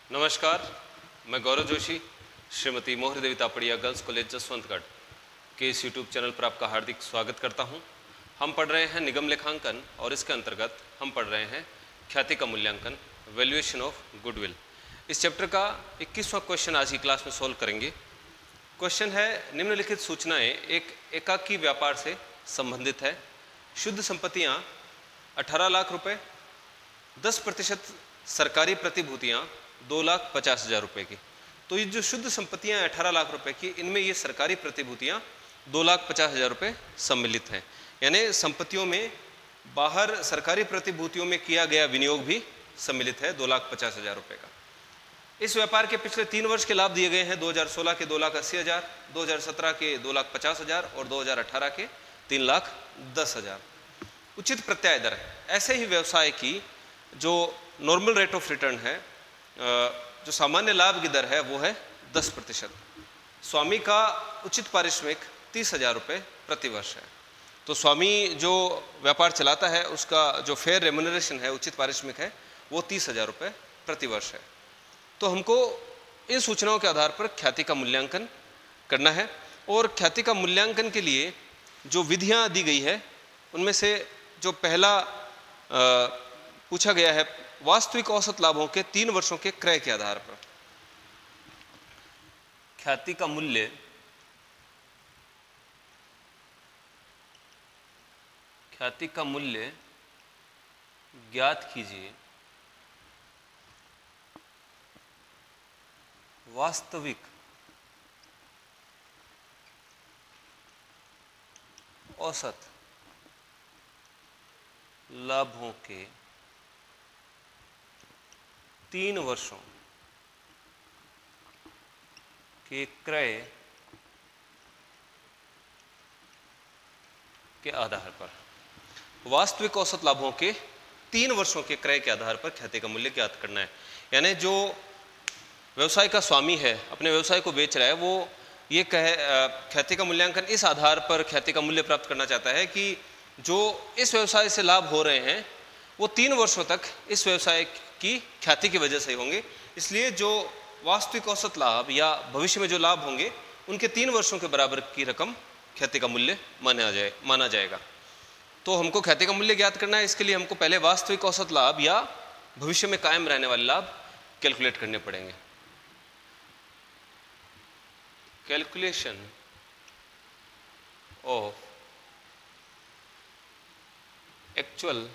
नमस्कार, मैं गौरव जोशी, श्रीमती मोहर देवी तापड़िया गर्ल्स कॉलेज जसवंतगढ़ के इस यूट्यूब चैनल पर आपका हार्दिक स्वागत करता हूं। हम पढ़ रहे हैं निगम लेखांकन और इसके अंतर्गत हम पढ़ रहे हैं ख्याति का मूल्यांकन, वैल्यूएशन ऑफ गुडविल। इस चैप्टर का 21वां क्वेश्चन आज की क्लास में सोल्व करेंगे। क्वेश्चन है, निम्नलिखित सूचनाएं एक एकाकी व्यापार से संबंधित है। शुद्ध संपत्तियां 18 लाख रुपए, 10% सरकारी प्रतिभूतियां 2,50,000 रुपए की। तो ये जो शुद्ध संपत्तियां 18 लाख रुपए की, इनमें ये सरकारी प्रतिभूतियां 2,50,000 रुपए सम्मिलित हैं। यानी संपत्तियों में बाहर सरकारी प्रतिभूतियों में किया गया विनियोग भी सम्मिलित है 2,50,000 रुपए का। इस व्यापार के पिछले 3 वर्ष के लाभ दिए गए हैं। 2016 के 2,80,000, 2017 के 2,50,000 और 2018 के 3,10,000। उचित प्रत्याय दर है। ऐसे ही व्यवसाय की जो नॉर्मल रेट ऑफ रिटर्न है, जो सामान्य लाभ की दर है, वो है 10%। स्वामी का उचित पारिश्रमिक 30,000 रुपये प्रति वर्ष है। तो स्वामी जो व्यापार चलाता है उसका जो फेयर रेम्यूनरेशन है, उचित पारिश्रमिक है, वो 30,000 रुपये प्रति वर्ष है। तो हमको इन सूचनाओं के आधार पर ख्याति का मूल्यांकन करना है। और ख्याति का मूल्यांकन के लिए जो विधियां दी गई है, उनमें से जो पहला पूछा गया है, वास्तविक औसत लाभों के 3 वर्षों के क्रय के आधार पर ख्याति का मूल्य ज्ञात कीजिए। वास्तविक औसत लाभों के 3 वर्षों के क्रय के आधार पर। वास्तविक औसत लाभों के 3 वर्षों के क्रय के आधार पर ख्याति का मूल्य ज्ञात करना है। यानी जो व्यवसाय का स्वामी है, अपने व्यवसाय को बेच रहा है, वो ये ख्याति का मूल्यांकन इस आधार पर ख्याति का मूल्य प्राप्त करना चाहता है कि जो इस व्यवसाय से लाभ हो रहे हैं वो 3 वर्षों तक इस व्यवसाय की ख्याति की वजह से होंगे। इसलिए जो वास्तविक औसत लाभ या भविष्य में जो लाभ होंगे, उनके 3 वर्षों के बराबर की रकम ख्याति का मूल्य माना जाएगा। तो हमको ख्याति का मूल्य ज्ञात करना है। इसके लिए हमको पहले वास्तविक औसत लाभ या भविष्य में कायम रहने वाले लाभ कैलकुलेट करने पड़ेंगे। Calculation of actual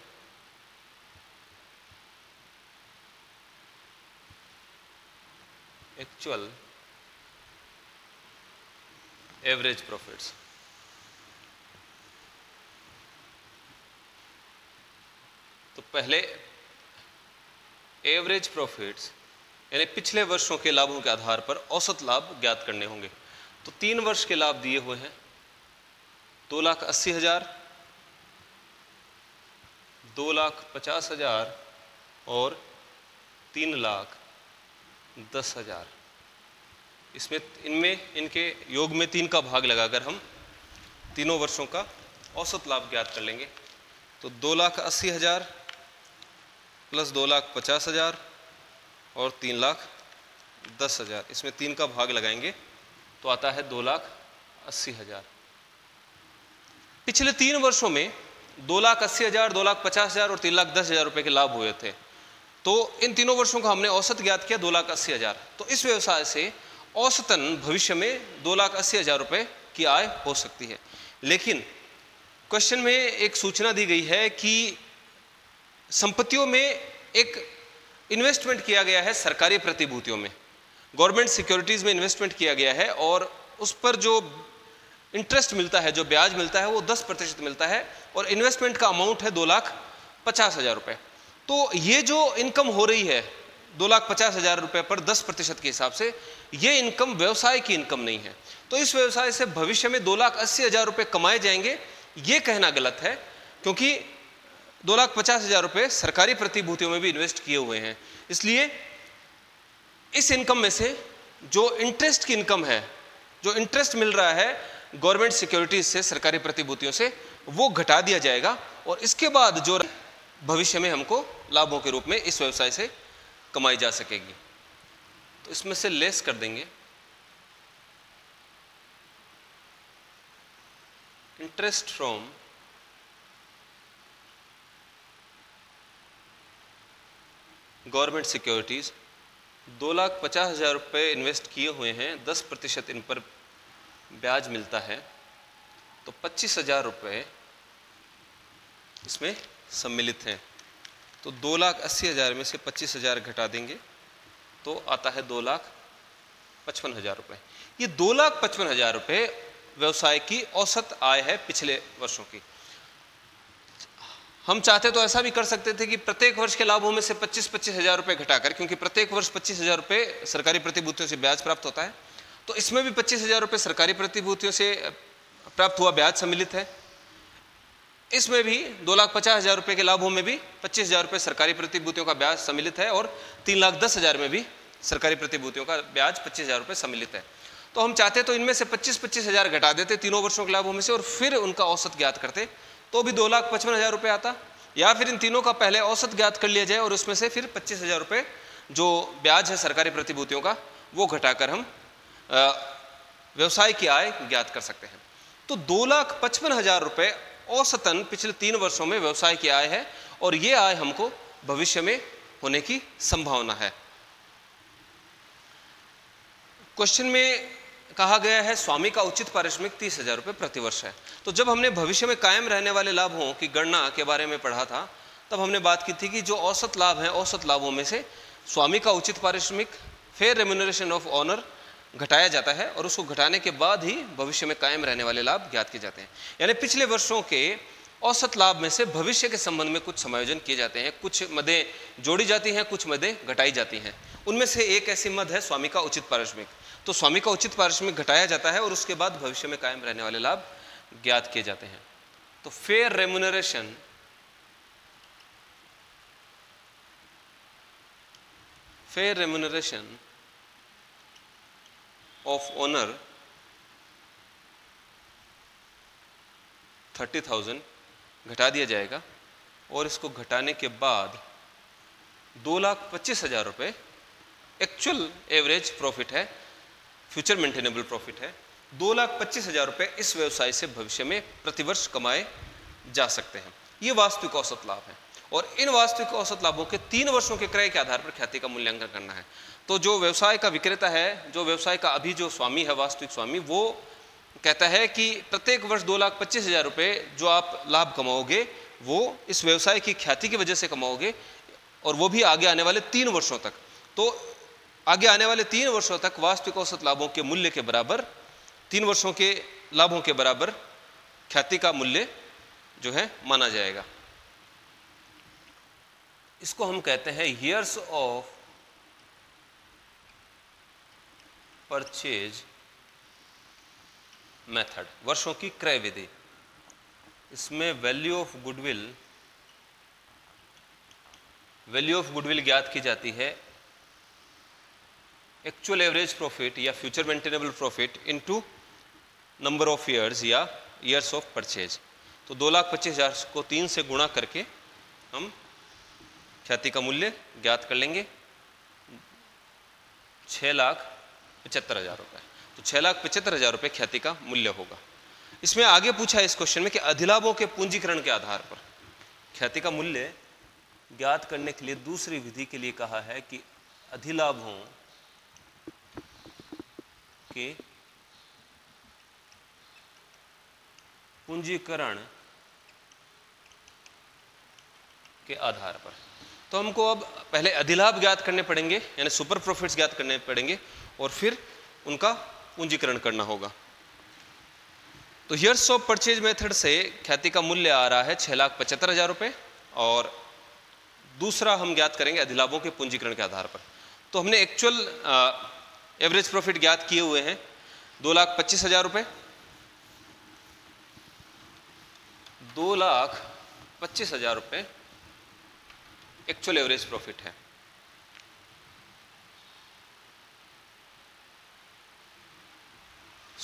average profits. तो पहले एवरेज प्रॉफिट्स यानी पिछले वर्षों के लाभों के आधार पर औसत लाभ ज्ञात करने होंगे। तो 3 वर्ष के लाभ दिए हुए हैं 2,80,000, 2,50,000 और 3,10,000। इनके योग में 3 का भाग लगाकर हम तीनों वर्षों का औसत लाभ ज्ञात कर लेंगे। तो 2,80,000 प्लस 2,50,000 और 3,10,000, इसमें 3 का भाग लगाएंगे तो आता है 2,80,000। पिछले 3 वर्षों में 2,80,000, 2,50,000 और 3,10,000 रुपए के लाभ हुए थे। तो इन तीनों वर्षों का हमने औसत ज्ञात किया 2,80,000। तो इस व्यवसाय से औसतन भविष्य में 2,80,000 रुपए की आय हो सकती है। लेकिन क्वेश्चन में एक सूचना दी गई है कि संपत्तियों में एक इन्वेस्टमेंट किया गया है, सरकारी प्रतिभूतियों में, गवर्नमेंट सिक्योरिटीज में इन्वेस्टमेंट किया गया है और उस पर जो इंटरेस्ट मिलता है, जो ब्याज मिलता है, वो 10% मिलता है और इन्वेस्टमेंट का अमाउंट है 2,50,000 रुपए। तो ये जो इनकम हो रही है 2,50,000 रुपए पर 10% के हिसाब से, ये इनकम व्यवसाय की इनकम नहीं है। तो इस व्यवसाय से भविष्य में 2,80,000 रुपए कमाए जाएंगे, ये कहना गलत है, क्योंकि 2,50,000 रुपए सरकारी प्रतिभूतियों में भी इन्वेस्ट किए हुए हैं। इसलिए इस इनकम में से जो इंटरेस्ट की इनकम है, जो इंटरेस्ट मिल रहा है गवर्नमेंट सिक्योरिटीज से, सरकारी प्रतिभूतियों से, वो घटा दिया जाएगा और इसके बाद जो भविष्य में हमको लाभों के रूप में इस व्यवसाय से कमाई जा सकेगी। तो इसमें से लेस कर देंगे इंटरेस्ट फ्रॉम गवर्नमेंट सिक्योरिटीज। 2,50,000 रुपये इन्वेस्ट किए हुए हैं, 10% इन पर ब्याज मिलता है, तो 25,000 रुपये इसमें सम्मिलित हैं। तो 2,80,000 में से 25,000 घटा देंगे तो आता है 2,55,000 रुपये। ये 2,55,000 रुपये व्यवसाय की औसत आय है पिछले वर्षों की। हम चाहते तो ऐसा भी कर सकते थे कि प्रत्येक वर्ष के लाभों में से 25,000 रुपये घटाकर, क्योंकि प्रत्येक वर्ष 25,000 रुपये सरकारी प्रतिभूतियों से ब्याज प्राप्त होता है, तो इसमें भी 25,000 रुपये सरकारी प्रतिभूतियों से प्राप्त हुआ ब्याज सम्मिलित है। इसमें भी 2,50,000 रुपये के लाभों में भी 25,000 रुपये सरकारी प्रतिभूतियों का ब्याज सम्मिलित है और 3,10,000 में भी सरकारी प्रतिभूतियों का ब्याज 25,000 रुपये सम्मिलित है। तो हम चाहते तो इनमें से 25,000 घटा देते तीनों वर्षों के लाभों में से और फिर उनका औसत ज्ञात करते, तो भी 2,55,000 रुपये आता। या फिर इन तीनों का पहले औसत ज्ञात कर लिया जाए और उसमें से फिर 25,000 रुपये जो ब्याज है सरकारी प्रतिभूतियों का वो घटाकर हम व्यवसाय की आय ज्ञात कर सकते हैं। तो 2,55,000 रुपये औसतन पिछले 3 वर्षों में व्यवसाय की आय है और ये आय हमको भविष्य में होने की संभावना है। क्वेश्चन में कहा गया है स्वामी का उचित पारिश्रमिक 30,000 रुपये प्रति वर्ष है। तो जब हमने भविष्य में कायम रहने वाले लाभों की गणना के बारे में पढ़ा था तब हमने बात की थी कि जो औसत लाभ है, औसत लाभों में से स्वामी का उचित पारिश्रमिक, फेयर रेम्यूनरेशन ऑफ ऑनर घटाया जाता है और उसको घटाने के बाद ही भविष्य में कायम रहने वाले लाभ ज्ञात किए जाते हैं। यानी पिछले वर्षों के औसत लाभ में से भविष्य के संबंध में कुछ समायोजन किए जाते हैं, कुछ मदें जोड़ी जाती हैं, कुछ मदें घटाई जाती हैं। उनमें से एक ऐसी मद है स्वामी का उचित पारिश्रमिक। तो स्वामी का उचित पारिश्रमिक घटाया जाता है और उसके बाद भविष्य में कायम रहने वाले लाभ ज्ञात किए जाते हैं। तो फेयर रेम्यूनरेशन ऑफ ओनर 30,000 घटा दिया जाएगा और इसको घटाने के बाद 2,25,000 रुपये एक्चुअल एवरेज प्रॉफिट है, फ्यूचर मेंटेनेबल प्रॉफिट है। 2,25,000 रुपये इस व्यवसाय से भविष्य में प्रतिवर्ष कमाए जा सकते हैं। ये वास्तविक औसत लाभ है और इन वास्तविक औसत लाभों के 3 वर्षों के क्रय के आधार पर ख्याति का मूल्यांकन करना है। तो जो व्यवसाय का विक्रेता है, जो व्यवसाय का अभी जो स्वामी है, वास्तविक स्वामी, वो कहता है कि प्रत्येक वर्ष 2,25,000 रुपये जो आप लाभ कमाओगे वो इस व्यवसाय की ख्याति की वजह से कमाओगे और वो भी आगे आने वाले 3 वर्षों तक। तो आगे आने वाले 3 वर्षों तक वास्तविक औसत लाभों के मूल्य के बराबर, 3 वर्षों के लाभों के बराबर ख्याति का मूल्य जो है माना जाएगा। इसको हम कहते हैं ईयर्स ऑफ परचेज मेथड, वर्षों की क्रय विधि। इसमें वैल्यू ऑफ गुडविल ज्ञात की जाती है एक्चुअल एवरेज प्रॉफिट या future maintainable profit into number of years या ईयर्स ऑफ परचेज। तो 2,25,000 को 3 से गुणा करके हम ख्याति का मूल्य ज्ञात कर लेंगे 6,75,000 रुपये। तो 6,75,000 रुपये ख्याति का मूल्य होगा। इसमें आगे पूछा है इस क्वेश्चन में कि अधिलाभों के पूंजीकरण के आधार पर ख्याति का मूल्य ज्ञात करने के लिए दूसरी विधि के लिए कहा है कि अधिलाभों के पूंजीकरण के आधार पर। तो हमको अब पहले अधिलाभ ज्ञात करने पड़ेंगे, यानी सुपर प्रॉफिट्स ज्ञात करने पड़ेंगे और फिर उनका पूंजीकरण करना होगा। तो ईयर्स ऑफ परचेज मेथड से ख्याति का मूल्य आ रहा है 6,75,000 रुपये और दूसरा हम ज्ञात करेंगे अधिलाभों के पूंजीकरण के आधार पर। तो हमने एक्चुअल एवरेज प्रॉफिट ज्ञात किए हुए हैं 2,25,000 रुपये। 2,25,000 रुपये एक्चुअल एवरेज प्रॉफिट है।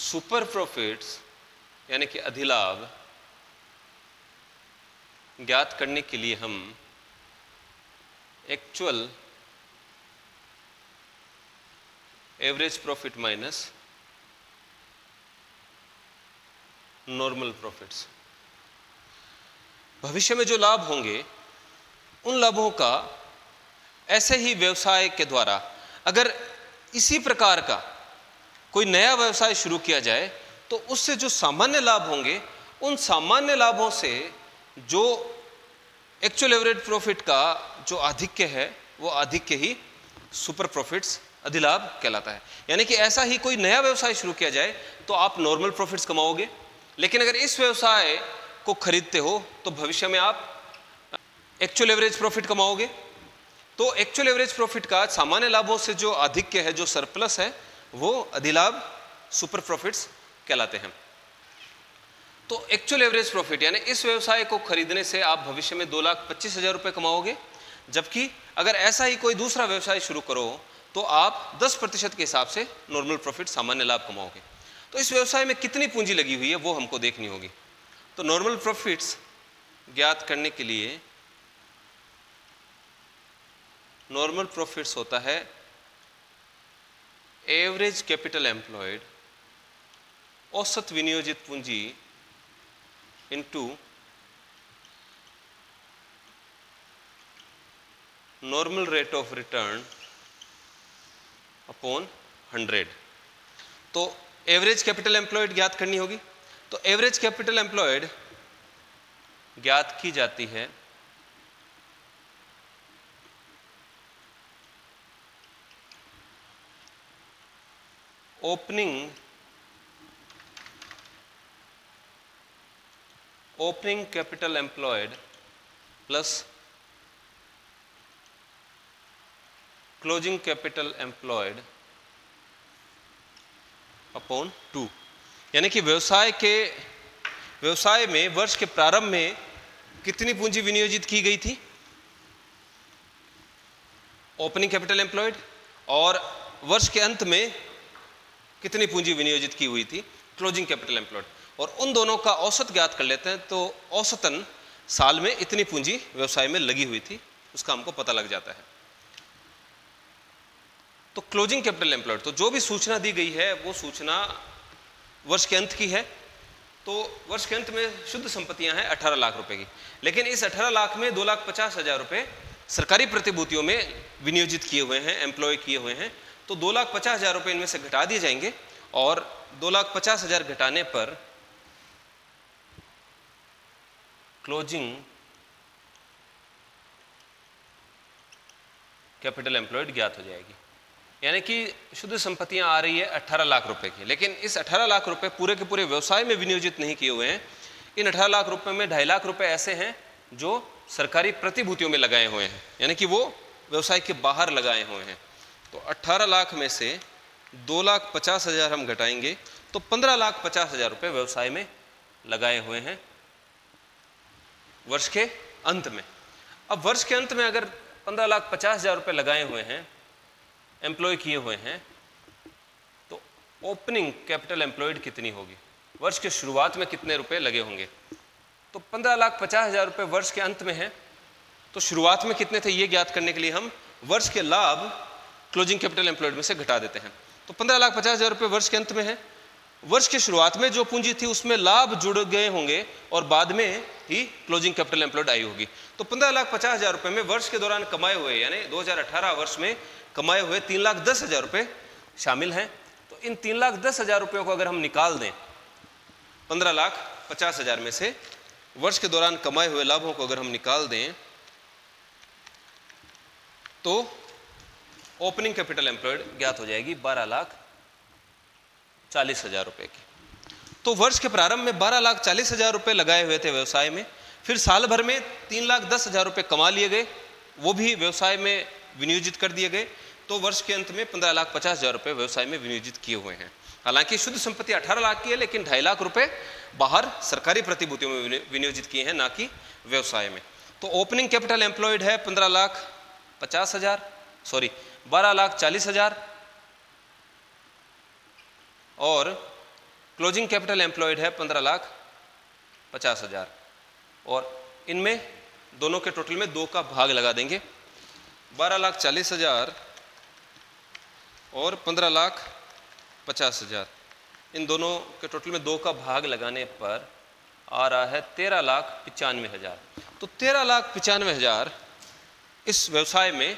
सुपर प्रॉफिट्स यानी कि अधिलाभ ज्ञात करने के लिए हम actual average profit minus normal profits. भविष्य में जो लाभ होंगे उन लाभों का ऐसे ही व्यवसाय के द्वारा अगर इसी प्रकार का कोई नया व्यवसाय शुरू किया जाए तो उससे जो सामान्य लाभ होंगे उन सामान्य लाभों से जो एक्चुअल एवरेज प्रॉफिट का जो आधिक्य है वो आधिक्य ही सुपर प्रॉफिट्स अधिलाभ कहलाता है। यानी कि ऐसा ही कोई नया व्यवसाय शुरू किया जाए तो आप नॉर्मल प्रॉफिट्स कमाओगे, लेकिन अगर इस व्यवसाय को खरीदते हो तो भविष्य में आप एक्चुअल एवरेज प्रॉफिट कमाओगे। तो एक्चुअल एवरेज प्रॉफिट का सामान्य लाभों से जो आधिक्य है, जो सरप्लस है, वो अधिलाभ सुपर प्रॉफिट्स कहलाते हैं। तो एक्चुअल एवरेज प्रॉफिट यानी इस व्यवसाय को खरीदने से आप भविष्य में 2,25,000 रुपये कमाओगे, जबकि अगर ऐसा ही कोई दूसरा व्यवसाय शुरू करो तो आप 10% के हिसाब से नॉर्मल प्रॉफिट सामान्य लाभ कमाओगे। तो इस व्यवसाय में कितनी पूंजी लगी हुई है वो हमको देखनी होगी। तो नॉर्मल प्रॉफिट्स ज्ञात करने के लिए नॉर्मल प्रॉफिट्स होता है एवरेज कैपिटल एम्प्लॉयड, औसत विनियोजित पूंजी into normal rate of return upon 100। तो एवरेज कैपिटल एम्प्लॉयड ज्ञात करनी होगी। तो एवरेज कैपिटल एम्प्लॉयड ज्ञात की जाती है opening capital employed plus closing capital employed upon 2। यानी कि व्यवसाय में वर्ष के प्रारंभ में कितनी पूंजी विनियोजित की गई थी, ओपनिंग कैपिटल एम्प्लॉयड, और वर्ष के अंत में कितनी पूंजी विनियोजित की हुई थी, क्लोजिंग कैपिटल एम्प्लॉयड, और उन दोनों का औसत ज्ञात कर लेते हैं। तो औसतन साल में इतनी पूंजी व्यवसाय में लगी हुई थी, उसका हमको पता लग जाता है। तो क्लोजिंग कैपिटल एम्प्लॉयड, तो जो भी सूचना दी गई है वो सूचना वर्ष के अंत की है। तो वर्ष के अंत में शुद्ध संपत्तियां हैं 18 लाख रुपए की, लेकिन इस 18 लाख में 2,50,000 रुपए सरकारी प्रतिभूतियों में विनियोजित किए हुए हैं, एम्प्लॉय किए हुए हैं। तो 2,50,000 रुपए इनमें से घटा दिए जाएंगे और 2,50,000 घटाने पर क्लोजिंग कैपिटल एम्प्लॉयड ज्ञात हो जाएगी। यानी कि शुद्ध संपत्तियां आ रही है 18 लाख रुपए की, लेकिन इस 18 लाख रुपए पूरे के पूरे व्यवसाय में विनियोजित नहीं किए हुए हैं। इन 18 लाख रुपए में 2.5 लाख रुपए ऐसे हैं जो सरकारी प्रतिभूतियों में लगाए हुए हैं, यानी कि वो व्यवसाय के बाहर लगाए हुए हैं। तो 18 लाख में से 2,50,000 हम घटाएंगे तो 15,50,000 रुपये व्यवसाय में लगाए हुए हैं वर्ष के अंत में। अब वर्ष के अंत में अगर 15,50,000 रुपये लगाए हुए हैं, एम्प्लॉय किए हुए हैं, तो ओपनिंग कैपिटल एम्प्लॉयड कितनी होगी, वर्ष के शुरुआत में कितने रुपए लगे होंगे। तो 15,50,000 रुपये वर्ष के अंत में है, तो शुरुआत में कितने थे ये ज्ञात करने के लिए हम वर्ष के लाभ क्लोजिंग कैपिटल एम्प्लॉयड में से घटा देते हैं। तो 15,50,000 रुपये वर्ष के अंत में है, वर्ष के शुरुआत में जो पूंजी थी उसमें लाभ जुड़ गए होंगे और बाद में ही क्लोजिंग कैपिटल एम्प्लॉयड आई होगी। तो 15,50,000 रुपये में वर्ष के दौरान कमाए हुए, यानी 2018 वर्ष में कमाए हुए 3,10,000 रुपये शामिल हैं। तो इन 3,10,000 रुपयों को अगर हम निकाल दें 15,50,000 में से, वर्ष के दौरान कमाए हुए लाभों को अगर हम निकाल दें तो ओपनिंग कैपिटल एम्प्लॉयड ज्ञात हो जाएगी 12,40,000 रुपये की। तो वर्ष के प्रारंभ में 12,40,000 रुपये लगाए हुए थे व्यवसाय में, फिर साल भर में 3,10,000 रुपये कमा लिए गए, वो भी व्यवसाय में विनियोजित कर दिए गए। तो वर्ष के अंत में 15,50,000 रुपये व्यवसाय में विनियोजित किए हुए हैं। हालांकि शुद्ध संपत्ति 18 लाख की है, लेकिन 2.5 लाख रुपये बाहर सरकारी प्रतिभूतियों में विनियोजित किए हैं, ना कि व्यवसाय में। तो ओपनिंग कैपिटल एम्प्लॉयड है 12,40,000 और क्लोजिंग कैपिटल एम्प्लॉयड है 15,50,000, और इनमें दोनों के टोटल में 2 का भाग लगा देंगे। 12,40,000 और 15,50,000, इन दोनों के टोटल में 2 का भाग लगाने पर आ रहा है 13,95,000। तो 13,95,000 इस व्यवसाय में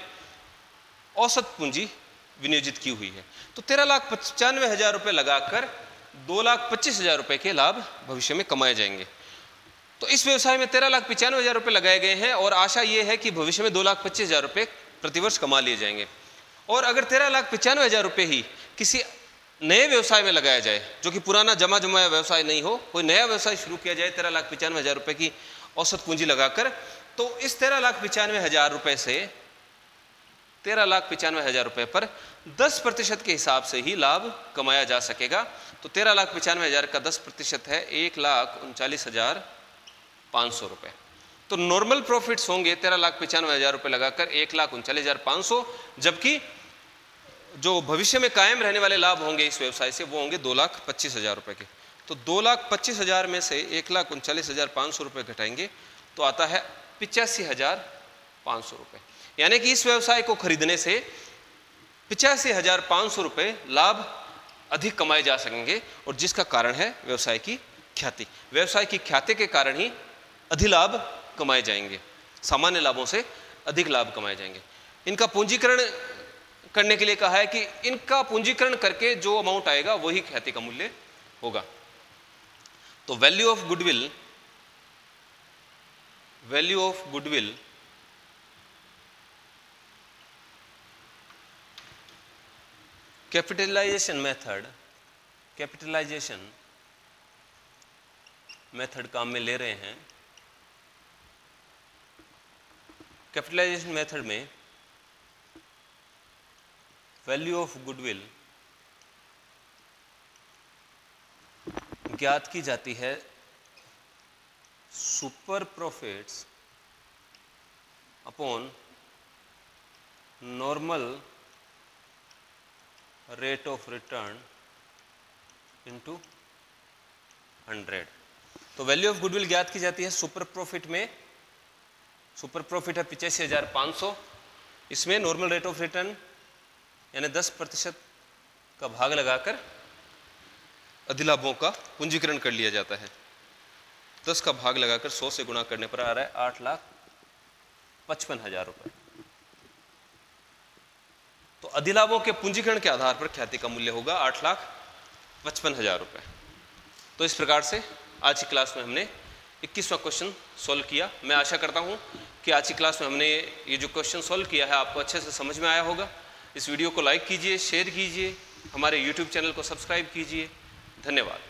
औसत पूंजी विनियोजित की हुई है। तो 13,95,000 रुपये लगाकर 2,25,000 रुपये के लाभ भविष्य में कमाए जाएंगे। तो इस व्यवसाय में 13,95,000 रुपये लगाए गए हैं और आशा ये है कि भविष्य में 2,25,000 रुपये प्रतिवर्ष कमा लिए जाएंगे। और अगर 13,95,000 रुपये ही किसी नए व्यवसाय में लगाया जाए, जो कि पुराना जमा जमाया व्यवसाय नहीं हो, कोई नया व्यवसाय शुरू किया जाए 13,95,000 रुपये की औसत पूंजी लगाकर, तो इस 13,95,000 रुपये से 13,95,000 रुपये पर 10% के हिसाब से ही लाभ कमाया जा सकेगा। तो 13,95,000 का 10% है 1,39,500 रुपये। तो नॉर्मल प्रॉफिट्स होंगे 13,95,000 रुपये लगाकर 1,39,500, जबकि जो भविष्य में कायम रहने वाले लाभ होंगे इस व्यवसाय से वो होंगे 2,25,000 रुपये के। तो 2,25,000 में से 1,39,500 रुपये घटाएंगे तो आता है 85,500 रुपये। यानी कि इस व्यवसाय को खरीदने से 85,500 रुपये लाभ अधिक कमाए जा सकेंगे, और जिसका कारण है व्यवसाय की ख्याति। व्यवसाय की ख्याति के कारण ही अधिलाभ कमाए जाएंगे, सामान्य लाभों से अधिक लाभ कमाए जाएंगे। इनका पूंजीकरण करने के लिए कहा है कि इनका पूंजीकरण करके जो अमाउंट आएगा वही ख्याति का मूल्य होगा। तो value of goodwill capitalisation method काम में ले रहे हैं। कैपिटलाइजेशन मेथड में वैल्यू ऑफ गुडविल ज्ञात की जाती है super profits upon normal rate of return into 100। तो वैल्यू ऑफ गुडविल ज्ञात की जाती है सुपर प्रॉफिट में। सुपर प्रॉफिट है 85,500, इसमें नॉर्मल रेट ऑफ रिटर्न यानी 10% का भाग लगाकर अधिलाभों का पूंजीकरण कर लिया जाता है। 10 का भाग लगाकर 100 से गुणा करने पर आ रहा है 8,55,000 रुपये। तो अधिलाभों के पूंजीकरण के आधार पर ख्याति का मूल्य होगा 8,55,000 रुपये। तो इस प्रकार से आज की क्लास में हमने 21वां क्वेश्चन सॉल्व किया। मैं आशा करता हूं कि आज की क्लास में हमने ये जो क्वेश्चन सॉल्व किया है आपको अच्छे से समझ में आया होगा। इस वीडियो को लाइक कीजिए, शेयर कीजिए, हमारे YouTube चैनल को सब्सक्राइब कीजिए। धन्यवाद।